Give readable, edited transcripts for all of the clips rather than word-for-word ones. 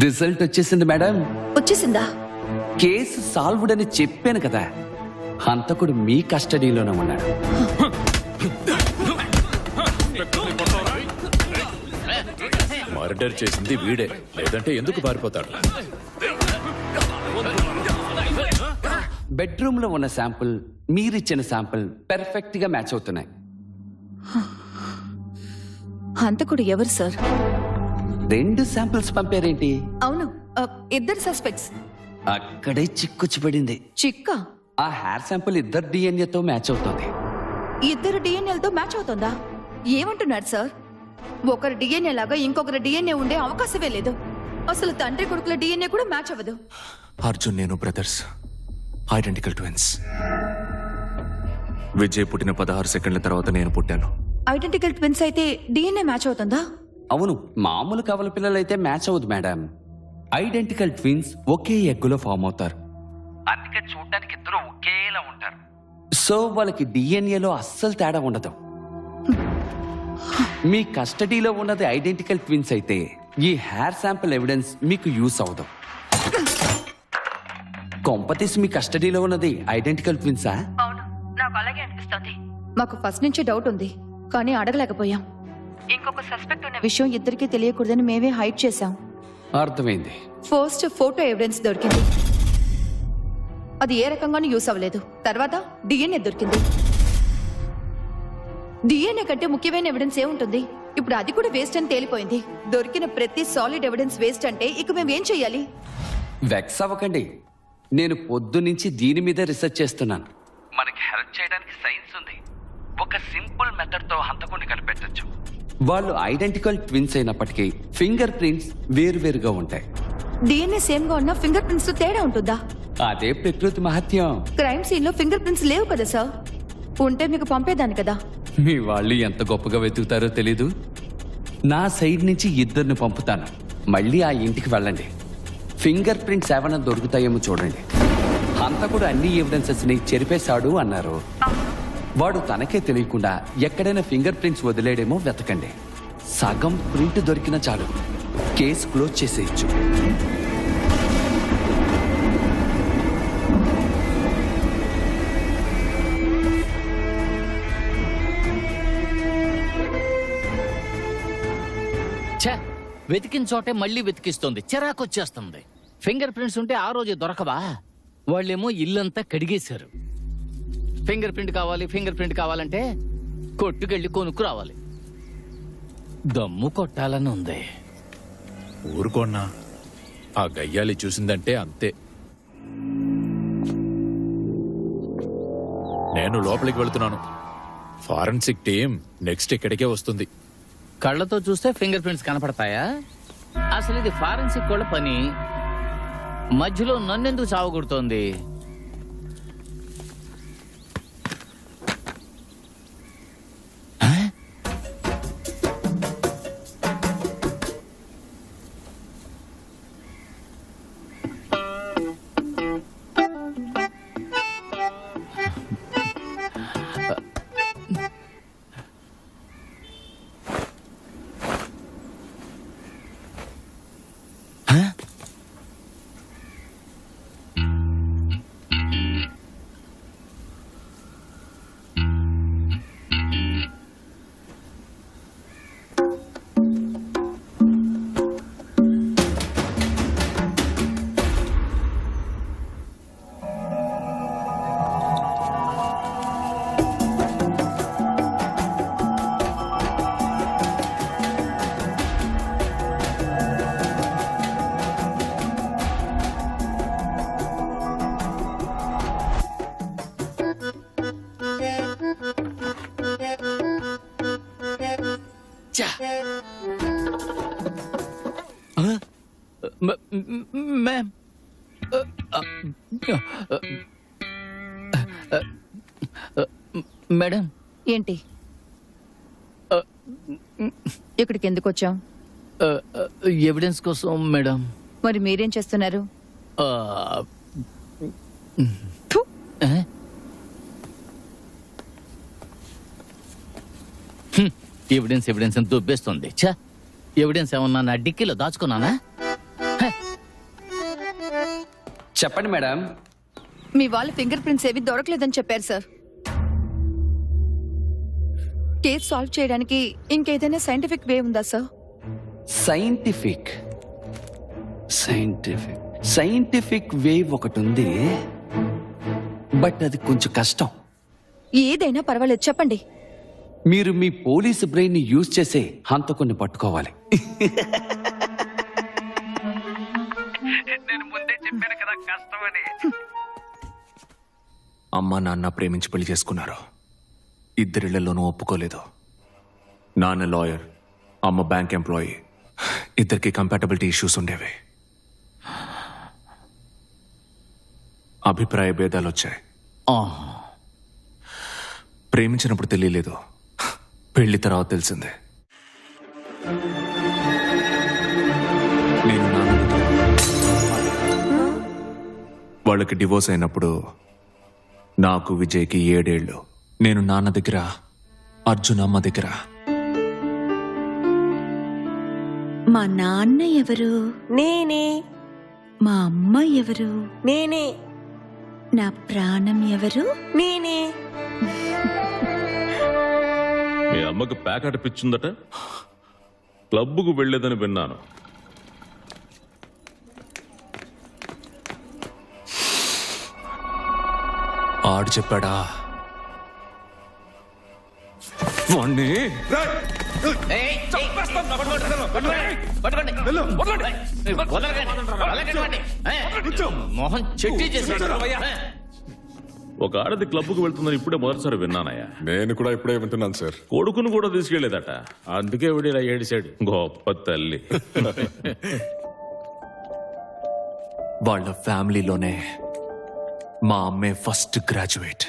Result వచ్చేసింది madam. వచ్చేసిందా? Case solved అని చెప్పాను కదా. హంతకుడు మీ కస్టడీలోనే ఉన్నాడు. మర్డర్ చేసింది వీడే, లేదంటే ఎందుకు పారిపోతాడు? బెడ్రూమ్ లో ఉన్న శాంపుల్ మీరిచ్చిన శాంపుల్ పెర్ఫెక్ట్ గా మ్యాచ్ అవుతున్నాయి. హంతకుడు ఎవరు సార్? 2 శాంపిల్స్ పంపారేంటి? అవును, ఇద్దరు సస్పెక్ట్స్. అక్కడే చిక్కుచ్చిపడింది. చిక్క? ఆ హెయిర్ శాంపుల్ ఇద్దరు డిఎన్ఏతో మ్యాచ్ అవుతుంది. ఇద్దరు డిఎన్ఏలతో మ్యాచ్ అవుతుందా? ఏమంటున్నారు సార్? ఒకరి డిఎన్ఏ లాగా ఇంకొకరి డిఎన్ఏ ఉండే అవకాశమే లేదు. అసలు తండ్రి కొడుకుల డిఎన్ఏ కూడా మ్యాచ్ అవ్వదు. అర్జున్ నేను బ్రదర్స్, ఐడెంటికల్ ట్విన్స్. విజయ్ పుట్టిన 16 సెకండ్ల తర్వాత నేను పుట్టాను. ఐడెంటికల్ ట్విన్స్ అయితే డిఎన్ఏ మ్యాచ్ అవుతుందా? అవును, మామూలు కవల పిల్లలైతే మ్యాచ్ అవ్వదు మేడం. ఐడెంటికల్ ట్విన్స్ ఒకే ఎగ్గులో ఫామ్ అవుతారు. అందుకే చూడడానికి ఇద్దరు ఒకేలా ఉంటారు. సో వాళ్ళకి డిఎన్ఏలో అస్సలు తేడా ఉండదు. మీ కస్టడీలో ఉన్నది ఐడెంటికల్ ట్విన్స్ అయితే ఈ హెయిర్ శాంపుల్ ఎవిడెన్స్ మీకు యూస్ అవదు. కొంపతీసి మీ కస్టడీలో ఉన్నది ఐడెంటికల్ ట్విన్సా? అవును, నాకు అలాగే అనిపిస్తుంది. మాకు ఫస్ట్ నుంచి డౌట్ ఉంది, కానీ అడగలేకపోయాం. ఇంకొక సస్పెక్ట్ ఉన్న విషయం ఇద్దరికీ తెలియకూడదని మేమే హైడ్ చేశాం. అర్థమైంది. ఫస్ట్ ఫోటో ఎవిడెన్స్ దొరికింది. అది ఏ రకంగానూ యూస్ అవ్వలేదు. తర్వాత డిఎన్ఏ దొరికింది. డిఎన్ఏ కంటే ముఖ్యమైన ఎవిడెన్స్ ఏముంటుంది? ఇప్పుడు అది కూడా వేస్ట్ అని తేలిపోయింది. దొరికిన ప్రతి సాలిడ్ ఎవిడెన్స్ వేస్ట్ అంటే ఇక మేము ఏం చెయ్యాలి? వెక్స్ అవ్వకండి. నేను పొద్దునుంచి దీని మీద రీసెర్చ్ చేస్తున్నాను. మనకి హెల్ప్ చేయడానికి సైన్స్ ఉంది. ఒక సింపుల్ మెథడ్ తో హంతకుడిని కనిపెట్టొచ్చు. వాళ్ళు ఐడెంటికల్ ట్విన్స్ అయినప్పటికీ ఫింగర్ ప్రింట్స్ వేరువేరుగా ఉంటాయి. డిఎన్ఏ సేమ్ గా ఉన్న ఫింగర్ ప్రింట్స్ తో తేడా ఉంటుందా? అదే ప్రకృతి మహత్యం. క్రైమ్ సీన్ లో ఫింగర్ ప్రింట్స్ లేవు కదా సార్. ఉంటే మీకు పంపేదాన్ని కదా. మీ వాళ్ళు ఎంత గొప్పగా వెతుకుతారో తెలీదు. నా సైడ్ నుంచి ఇద్దరిని పంపుతాను. మళ్ళీ ఆ ఇంటికి వెళ్ళండి. ఫింగర్ ప్రింట్స్ ఏమైనా దొరుకుతాయేమో చూడండి. హంతకుడు అన్ని ఎవిడెన్సెస్ ని చెరిపేశాడు అన్నారు. వాడు తనకే తెలియకుండా ఎక్కడైనా ఫింగర్ ప్రింట్స్ వదిలేడేమో వెతకండి. సగం ప్రింట్ దొరికినా చాలు, కేసు క్లోజ్ చేసేయచ్చు. వెతికిన చోటే మళ్ళీ వెతికిస్తుంది. చిరాకొచ్చేస్తుంది. ఫింగర్ ప్రింట్స్ ఉంటే ఆ రోజే దొరకవా? వాళ్ళేమో ఇల్లంతా కడిగేశారు. ఫింగర్ ప్రింట్ కావాలంటే కొట్టుకెళ్ళి కొనుక్కు రావాలి. దమ్ము కొట్టాలని ఉంది. ఊరుకోన్నా, ఆ గయ్యాలి చూసిందంటే అంతే. నేను లోపలికి వెళ్తున్నాను. ఫారెన్సిక్ టీం నెక్స్ట్ ఇక్కడికే వస్తుంది. కళ్ళతో చూస్తే ఫింగర్ ప్రింట్స్ కనపడతాయా? అసలు ఇది ఫారెన్సిక్ వాళ్ళ పని. మధ్యలో నన్నెందుకు చావగొడుతోంది? मैम మేడం ఏంటి? ఇక్కడికి ఎందుకు వచ్చాం? ఎవిడెన్స్ కోసం మేడం. మరి మీరేం చేస్తున్నారు? ఎవిడెన్స్ అని దుబ్బేస్తుంది. ఛా, ఎవిడెన్స్ ఏమన్నా నా డిక్కీలో దాచుకున్నానా? చెప్పండి మేడం. మీ వాళ్ళ ఫింగర్ ప్రింట్స్ ఏవి దొరకలేదని చెప్పారు సార్. కేసు సాల్వ్ చేయడానికి ఇంకేదైనా సైంటిఫిక్ వే ఉందా సార్? సైంటిఫిక్ వే ఒకటి ఉంది, బట్ అది కొంచెం కష్టం. ఏదైనా పర్వాలేదు చెప్పండి. మీరు మీ పోలీసు బ్రెయిన్ ని యూజ్ చేసే హంతకుని పట్టుకోవాలి. నేను ముందే చెప్పాను కదా కష్టమని. అమ్మ నాన్న ప్రేమించి పెళ్లి చేసుకున్నారు. ఇద్దరిళ్లలోనూ ఒప్పుకోలేదు. నాన్న లాయర్, అమ్మ బ్యాంక్ ఎంప్లాయీ. ఇద్దరికి కంపాటబిలిటీ ఇష్యూస్ ఉండేవి. అభిప్రాయ భేదాలు వచ్చాయి. ప్రేమించినప్పుడు తెలియలేదు, పెళ్లి తర్వాత తెలిసిందే. నేను నాన్న వాళ్ళకి డివోర్స్ అయినప్పుడు నాకు విజయ్కి 7 ఏళ్ళు. నేను నాన్న దగ్గర, అర్జున్ అమ్మ దగ్గర. మా నాన్న ఎవరు? నేనే. మా అమ్మ ఎవరు? నేనే. నా ప్రాణం ఎవరు? నేనే. మీ అమ్మకు ప్యాకెట్ పిచ్చుందట, క్లబ్కు వెళ్లేదని విన్నాను. ఆడు చెప్పాడా? వాణ్ణి మోహన్ చెట్టి చేశాడు. ఒక ఆడది క్లబ్కు వెళ్తుందని ఇప్పుడే మొదటిసారి విన్నానయ్యా. నేను కూడా ఇప్పుడే వింటున్నాను సార్. కొడుకును కూడా తీసుకెళ్లేదట, అందుకే విడిలా ఏడిశాడు. గొప్ప తల్లి. వాళ్ళ ఫ్యామిలీలోనే మా అమ్మే first graduate,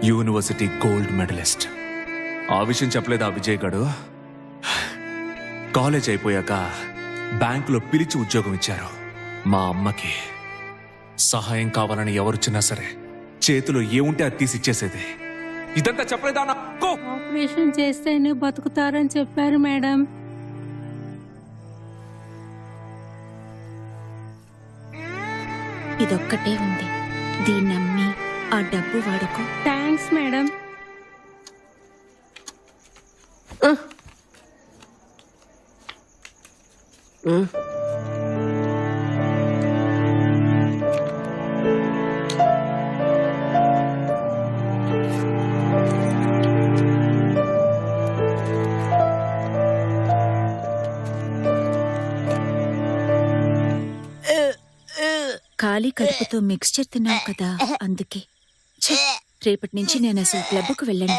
university gold medallist. ఆ విషయం చెప్పలేదు ఆ విజయ్ గడు. కాలేజ్ అయిపోయాక బ్యాంకులో పిలిచి ఉద్యోగం ఇచ్చారు. మా అమ్మకి సహాయం కావాలని ఎవరొచ్చినా సరే చేతిలో ఏముంటే అది తీసిచ్చేసేది. ఇదంతా చెప్పలేదా నాకు? ఆపరేషన్ చేస్తేనే బతుకుతారని చెప్పారు మేడం. ఇదొక్కటే ఉంది, దీన్ని నమ్మి ఆ డబ్బు వాడుకో. Thanks madam. ఖాళీ కడుపుతో మిక్స్చర్ తిన్నావు కదా, అందుకే. ఛే, రేపటి నుంచి నేను అసలు క్లబ్కు వెళ్ళను.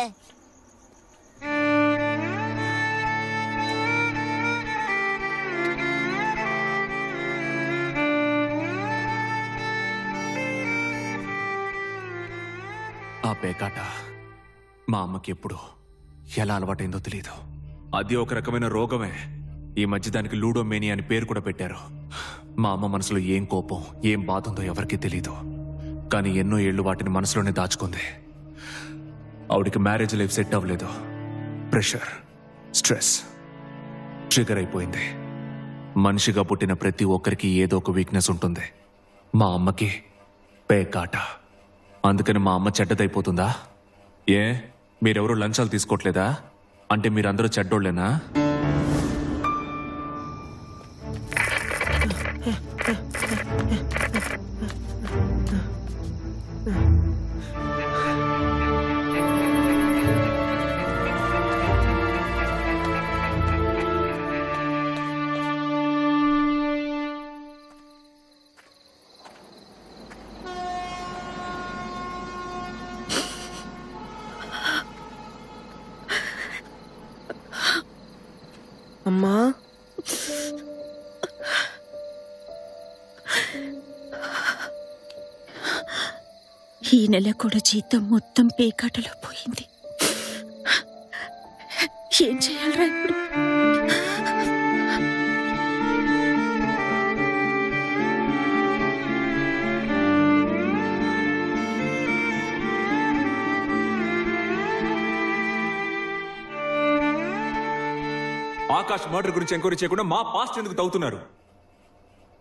ఆ పేకాట మా అమ్మకి ఎప్పుడు ఎలా అలవాటైందో తెలియదు. అది ఒక రకమైన రోగమే. ఈ మధ్య దానికి లూడోమేని అని పేరు కూడా పెట్టారు. మా అమ్మ మనసులో ఏం కోపం, ఏం బాధ ఉందో ఎవరికీ తెలీదు. కానీ ఎన్నో ఏళ్లు వాటిని మనసులోనే దాచుకుంది. ఆవిడికి మ్యారేజ్ లైఫ్ సెట్ అవ్వలేదు. ప్రెషర్, స్ట్రెస్ ట్రిగర్ అయిపోయింది. మనిషిగా పుట్టిన ప్రతి ఒక్కరికి ఏదో ఒక వీక్నెస్ ఉంటుంది. మా అమ్మకి పేకాట. అందుకని మా అమ్మ చెడ్డదైపోతుందా? ఏ, మీరెవరూ లంచాలు తీసుకోవట్లేదా? అంటే మీరందరూ చెడ్డోళ్ళేనా? అమ్మా, ఈ నెల కూడా జీతం మొత్తం పేకాటలో పోయింది. ఏం చేయాలరా ఇప్పుడు? ఆకాష్ మర్డర్ గురించి ఎంక్వైరీ చేయకుండా మా పాస్ట్ ఎందుకు తవ్వుతున్నారు?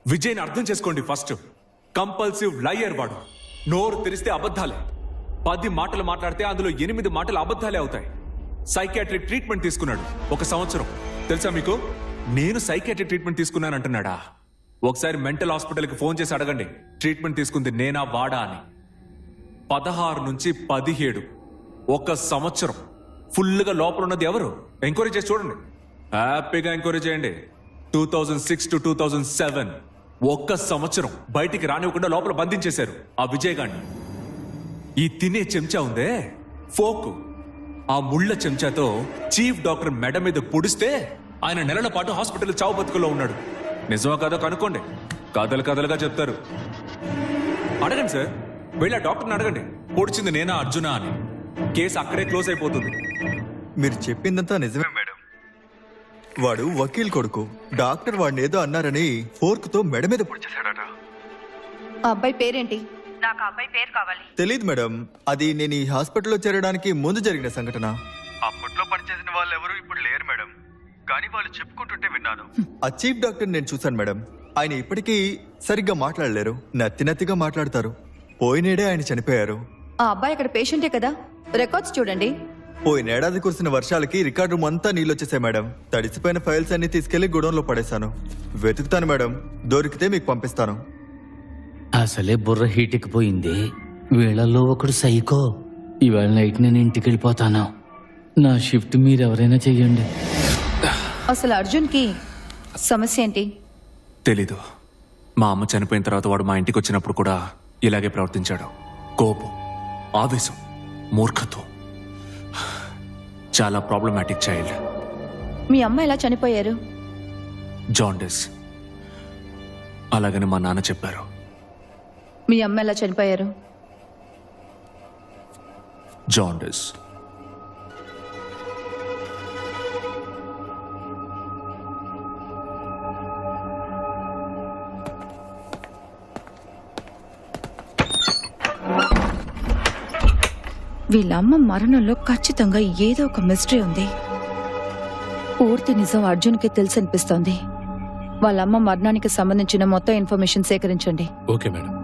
విజయ్ని అర్థం చేసుకోండి ఫస్ట్. కంపల్సివ్ లయర్ వాడు. నోరు తెరిస్తే అబద్ధాలే. 10 మాటలు మాట్లాడితే అందులో 8 మాటలు అబద్ధాలే అవుతాయి. సైకాట్రిక్ ట్రీట్మెంట్ తీసుకున్నాడు 1 సంవత్సరం. తెలుసా మీకు? నేను సైకాట్రిక్ ట్రీట్మెంట్ తీసుకున్నానంటున్నాడా? ఒకసారి మెంటల్ హాస్పిటల్కి ఫోన్ చేసి అడగండి, ట్రీట్మెంట్ తీసుకుంది నేనా వాడా అని. 16 నుంచి 17 1 సంవత్సరం ఫుల్గా లోపల ఉన్నది ఎవరు? ఎంక్వైరీ చేసి చూడండి, హ్యాపీగా ఎంక్వైరీ చేయండి. 2006 to 2007 1 సంవత్సరం బయటికి రానివ్వకుండా లోపల బంధించేశారు ఆ విజయ్ గారిని. ఈ తినే చెంచా ఉందే ఫోక్, ఆ ముళ్ళ చెంచాతో చీఫ్ డాక్టర్ మెడ మీద పొడిస్తే ఆయన నెలల పాటు హాస్పిటల్ చావు బతుకుల్లో ఉన్నాడు. నిజమా కాదో కనుక్కోండి, కథలుగా చెప్తారు. అడగండి సార్, వెళ్ళి ఆ డాక్టర్ని అడగండి, పొడిచింది నేనా అర్జునా అని. కేసు అక్కడే క్లోజ్ అయిపోతుంది. మీరు చెప్పిందంతా నిజమే మేడం. వాడు వకీల్ కొడుకు. డాక్టర్ వాడిని ఏదో అన్నారని ఫోర్క్తో మెడ మీద పొడిచేశాడట. ఆ అబ్బాయి పేరేంటి? నాకు ఆ అబ్బాయి పేరు కావాలి. తెలీదు మేడం, అది నేను ఈ హాస్పిటల్లో చేరడానికి ముందు జరిగిన సంఘటన. అప్పట్లో పనిచేసిన వాళ్ళు ఎవరు ఇప్పుడు లేరు మేడం, కానీ వాళ్ళు చెప్పుకుంటుంటే విన్నాను. ఆ చీఫ్ డాక్టర్ నేను చూశాను మేడం. ఆయన ఇప్పటికీ సరిగ్గా మాట్లాడలేరు, నత్తిగా మాట్లాడతారు. పోయినేడే ఆయన చనిపోయారు. ఆ అబ్బాయి అక్కడ పేషెంటే కదా, రికార్డ్స్ చూడండి. పోయినేడాది కురిసిన వర్షాలకి రికార్డు రూమ్ అంతా నీళ్ళొచ్చేసాయి మేడం. తడిసిపోయిన ఫైల్స్ అన్ని తీసుకెళ్లి గుడౌన్లో పడేశాను. వెతుకుతాను మేడం, దొరికితే మీకు పంపిస్తాను. అసలే బుర్ర హీటెక్కిపోయింది. వీళ్ళల్లో ఒకడు సైకో. ఇవాళ నైట్ నేను ఇంటికి వెళ్ళిపోతాను. నా షిఫ్ట్ మీరు ఎవరైనా చెయ్యండి. అసలు అర్జున్కి సమస్య ఏంటి? తెలీదు. మా అమ్మ చనిపోయిన తర్వాత వాడు మా ఇంటికి వచ్చినప్పుడు కూడా ఇలాగే ప్రవర్తించాడు. కోపం, ఆవేశం, మూర్ఖత్వం. చాలా ప్రాబ్లమాటిక్ చైల్డ్. మీ అమ్మ ఎలా చనిపోయారు? జాండిస్. అలాగని మా నాన్న చెప్పారు. మీ అమ్మ ఎలా చనిపోయారు? జాండిస్. వీళ్ళమ్మ మరణంలో ఖచ్చితంగా ఏదో ఒక మిస్టరీ ఉంది. పూర్తి నిజం అర్జున్కి తెలుసు అనిపిస్తోంది. వాళ్ళమ్మ మరణానికి సంబంధించిన మొత్తం ఇన్ఫర్మేషన్ సేకరించండి. Okay madam.